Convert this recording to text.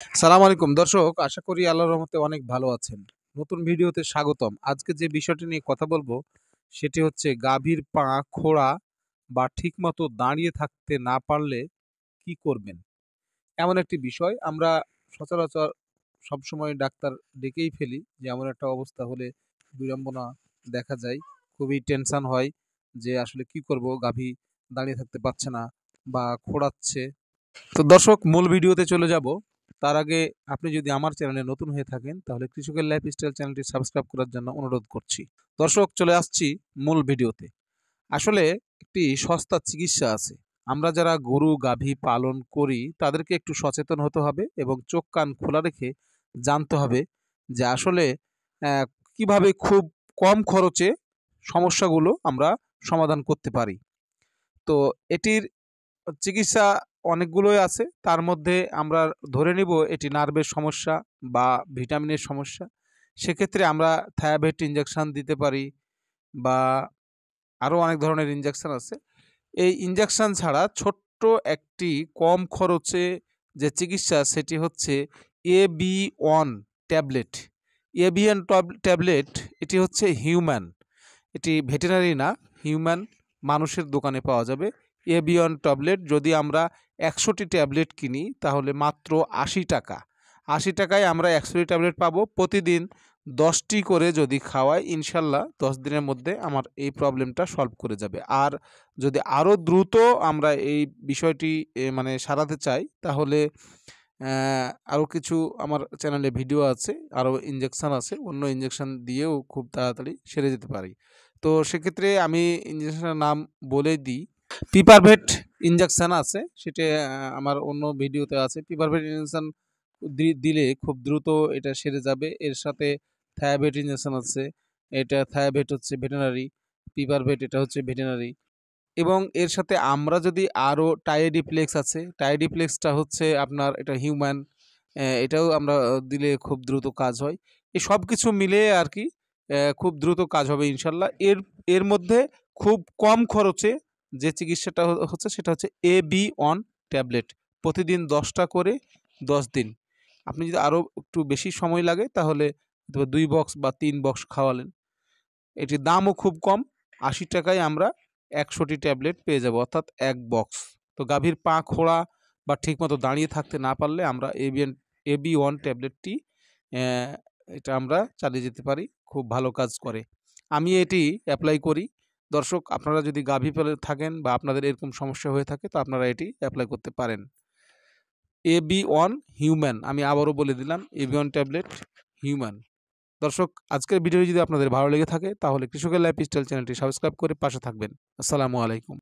সালাম আলাইকুম দর্শক, আশা করি আল্লাহর রহমতে অনেক ভালো আছেন। নতুন ভিডিওতে স্বাগতম। আজকে যে বিষয়টি নিয়ে কথা বলবো সেটি হচ্ছে গাভীর পা খোঁড়া বা ঠিকমতো দাঁড়িয়ে থাকতে না পারলে কি করবেন? এমন একটি বিষয় আমরা সচরাচর সবসময় ডাক্তার ডেকেই ফেলি যে এমন একটা অবস্থা হলে বিড়ম্বনা দেখা যায়। খুবই টেনশন হয় যে আসলে কি করব? গাভী দাঁড়িয়ে থাকতে পারছে না বা খোঁড়াচ্ছে। তো দর্শক, মূল ভিডিওতে চলে যাব। তার আগে আপনি যদি আমার চ্যানেলে নতুন হয়ে থাকেন তাহলে কৃষকের লাইফস্টাইল চ্যানেলটি সাবস্ক্রাইব করার জন্য অনুরোধ করছি। দর্শক, চলে আসছি মূল ভিডিওতে। আসলে একটি সস্তা চিকিৎসা আছে। আমরা যারা গরু গাভী পালন করি তাদেরকে একটু সচেতন হতে হবে এবং চোখ কান খোলা রেখে জানতে হবে যে আসলে আহ, কিভাবে খুব কম খরচে সমস্যাগুলো আমরা সমাধান করতে পারি। তো এটির চিকিৎসা অনেকগুলোই আছে। তার মধ্যে আমরা ধরে নিব এটি নার্ভের সমস্যা বা ভিটামিনের সমস্যা। সেক্ষেত্রে আমরা থায়াবেট ইনজেকশন দিতে পারি বা আরও অনেক ধরনের ইনজেকশন আছে। এই ইনজেকশন ছাড়া ছোট্ট একটি কম খরচে যে চিকিৎসা সেটি হচ্ছে AB1 ট্যাবলেট। AB1 ট্যাবলেট এটি হচ্ছে হিউম্যান, এটি ভেটেরিনারি না, হিউম্যান, মানুষের দোকানে পাওয়া যাবে। এবিয়ন ট্যাবলেট যদি আমরা ১০০টি ট্যাবলেট কিনি তাহলে মাত্র ৮০ টাকা। ৮০ টাকায় আমরা ১০০টি ট্যাবলেট পাবো। প্রতিদিন ১০টি করে যদি খাওয়াই ইনশাল্লাহ ১০ দিনের মধ্যে আমার এই প্রবলেমটা সলভ করে যাবে। আর যদি আরও দ্রুত আমরা এই বিষয়টি মানে সারাতে চাই তাহলে আরও কিছু আমার চ্যানেলে ভিডিও আছে, আরও ইনজেকশান আছে, অন্য ইনজেকশান দিয়েও খুব তাড়াতাড়ি সেরে যেতে পারি। তো সেক্ষেত্রে আমি ইনজেকশনের নাম বলে দিই। পিপারভেট ইনজেকশন আছে, সেটা আমার অন্য ভিডিওতে আছে। পিপারভেট ইনজেকশন দিলে খুব দ্রুত এটা সেরে যাবে। এর সাথে থায়াভেট ইনজেকশন আছে, এটা থায়াভেট হচ্ছে ভেটেরিনারি, পিপারভেট এটা হচ্ছে ভেটেরিনারি। এবং এর সাথে আমরা যদি আরও টাইডিপ্লেক্স আছে, টাইডিপ্লেক্সটা হচ্ছে আপনার এটা হিউম্যান, এটাও আমরা দিলে খুব দ্রুত কাজ হয়। এই সব কিছু মিলিয়ে আর কি খুব দ্রুত কাজ হবে ইনশাল্লাহ। এর এর মধ্যে খুব কম খরচে যে চিকিৎসাটা হচ্ছে সেটা হচ্ছে AB1 ট্যাবলেট। প্রতিদিন ১০টা করে ১০ দিন। আপনি যদি আরও একটু বেশি সময় লাগে তাহলে ২ বক্স বা ৩ বক্স খাওয়ালেন। এটির দামও খুব কম। ৮০ টাকায় আমরা ১০০টি ট্যাবলেট পেয়ে যাব, অর্থাৎ ১ বক্স। তো গাভীর পা খোঁড়া বা ঠিকমতো দাঁড়িয়ে থাকতে না পারলে আমরা AB1 ট্যাবলেটটি এটা আমরা চালিয়ে যেতে পারি। খুব ভালো কাজ করে। আমি এটি অ্যাপ্লাই করি। দর্শক, আপনারা যদি গাভী পালে থাকেন বা আপনাদের এরকম সমস্যা হয়ে থাকে তো আপনারা এটি অ্যাপ্লাই করতে পারেন। AB1 হিউম্যান, আমি আবারও বলে দিলাম, AB1 ট্যাবলেট হিউম্যান। দর্শক, আজকের ভিডিও যদি আপনাদের ভালো লেগে থাকে তাহলে কৃষকের লাইফস্টাইল চ্যানেলটি সাবস্ক্রাইব করে পাশে থাকবেন। আসসালামু আলাইকুম।